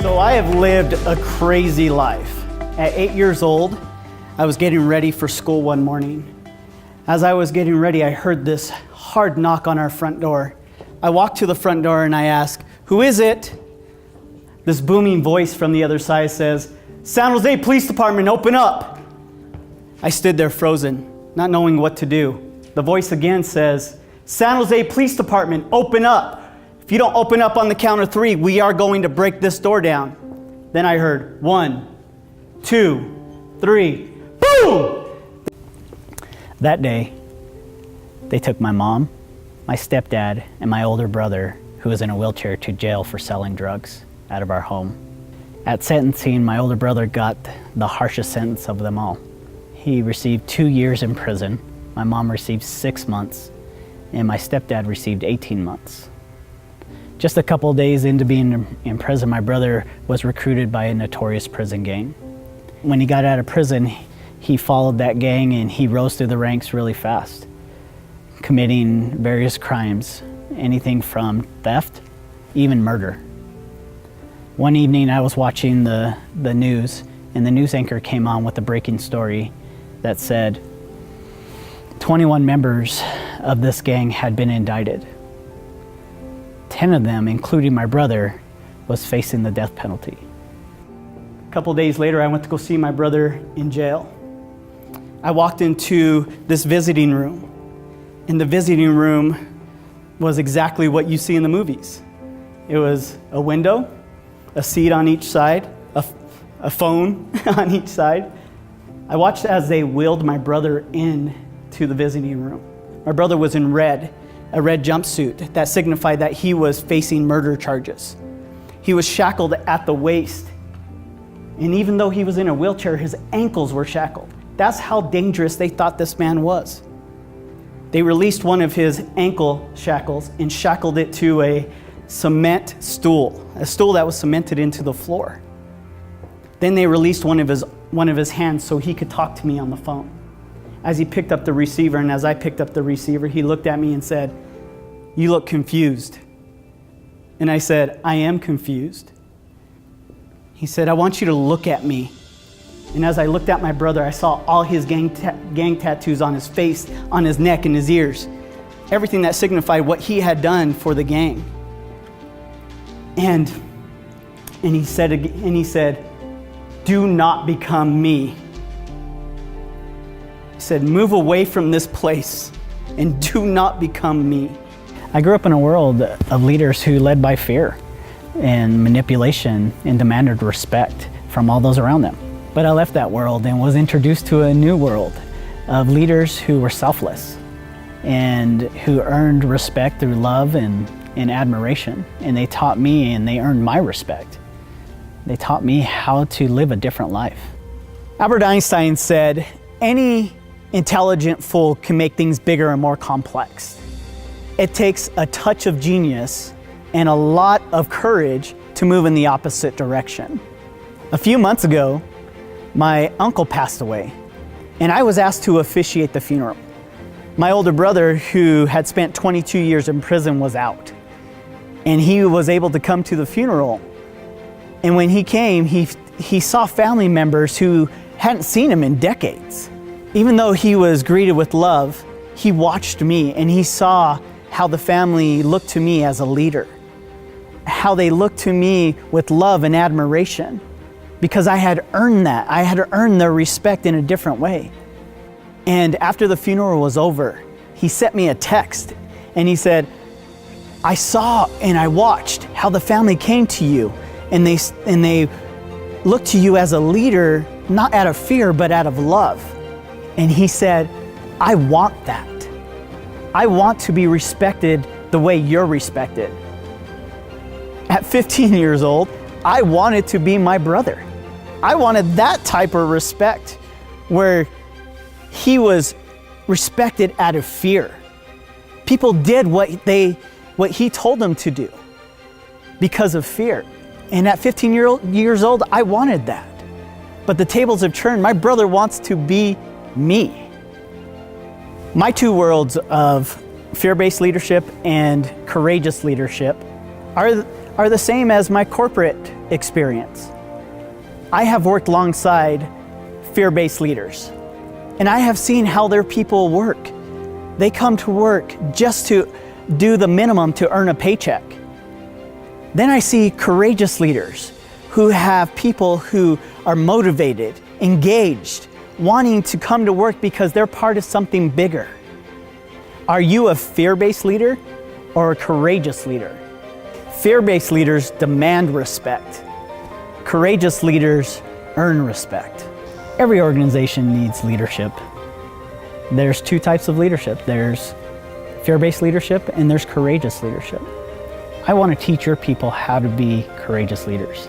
So I have lived a crazy life. At 8 years old, I was getting ready for school one morning. As I was getting ready, I heard this hard knock on our front door. I walked to the front door and I asked, "Who is it?" This booming voice from the other side says, "San Jose Police Department, open up." I stood there frozen, not knowing what to do. The voice again says, "San Jose Police Department, open up. If you don't open up on the count of 3, we are going to break this door down." Then I heard 1, 2, 3, boom! That day, they took my mom, my stepdad, and my older brother, who was in a wheelchair, to jail for selling drugs out of our home. At sentencing, my older brother got the harshest sentence of them all. He received 2 years in prison, my mom received 6 months, and my stepdad received 18 months. Just a couple of days into being in prison, my brother was recruited by a notorious prison gang. When he got out of prison, he followed that gang and he rose through the ranks really fast, committing various crimes, anything from theft, even murder. One evening I was watching the news, and the news anchor came on with a breaking story that said 21 members of this gang had been indicted. 10 of them, including my brother, was facing the death penalty. A couple days later, I went to go see my brother in jail. I walked into this visiting room, and the visiting room was exactly what you see in the movies. It was a window, a seat on each side, a phone on each side. I watched as they wheeled my brother in to the visiting room. My brother was in red, a red jumpsuit that signified that he was facing murder charges. He was shackled at the waist, and even though he was in a wheelchair, his ankles were shackled. That's how dangerous they thought this man was. They released one of his ankle shackles and shackled it to a cement stool, a stool that was cemented into the floor. Then they released one of his hands so he could talk to me on the phone. As he picked up the receiver, and as I picked up the receiver, he looked at me and said, "You look confused." And I said, "I am confused." He said, "I want you to look at me." And as I looked at my brother, I saw all his gang tattoos on his face, on his neck, and his ears. Everything that signified what he had done for the gang. And he said, "Do not become me." He said, "Move away from this place and do not become me." I grew up in a world of leaders who led by fear and manipulation and demanded respect from all those around them. But I left that world and was introduced to a new world of leaders who were selfless and who earned respect through love and admiration. And they taught me, and they earned my respect. They taught me how to live a different life. Albert Einstein said, "Any intelligent fool can make things bigger and more complex. It takes a touch of genius and a lot of courage to move in the opposite direction." A few months ago, my uncle passed away, and I was asked to officiate the funeral. My older brother, who had spent 22 years in prison, was out, and he was able to come to the funeral. And when he came, he saw family members who hadn't seen him in decades. Even though he was greeted with love, he watched me and he saw how the family looked to me as a leader, how they looked to me with love and admiration, because I had earned that. I had earned their respect in a different way. And after the funeral was over, he sent me a text and he said, "I saw and I watched how the family came to you, and they looked to you as a leader, not out of fear, but out of love." And he said, "I want that. I want to be respected the way you're respected." At 15 years old, I wanted to be my brother. I wanted that type of respect where he was respected out of fear. People did what he told them to do because of fear. And at 15 years old, I wanted that. But the tables have turned. My brother wants to be me. My two worlds of fear-based leadership and courageous leadership are the same as my corporate experience. I have worked alongside fear-based leaders, and I have seen how their people work. They come to work just to do the minimum to earn a paycheck. Then I see courageous leaders who have people who are motivated, engaged, wanting to come to work because they're part of something bigger. Are you a fear-based leader or a courageous leader? Fear-based leaders demand respect. Courageous leaders earn respect. Every organization needs leadership. There's two types of leadership. There's fear-based leadership and there's courageous leadership. I want to teach your people how to be courageous leaders.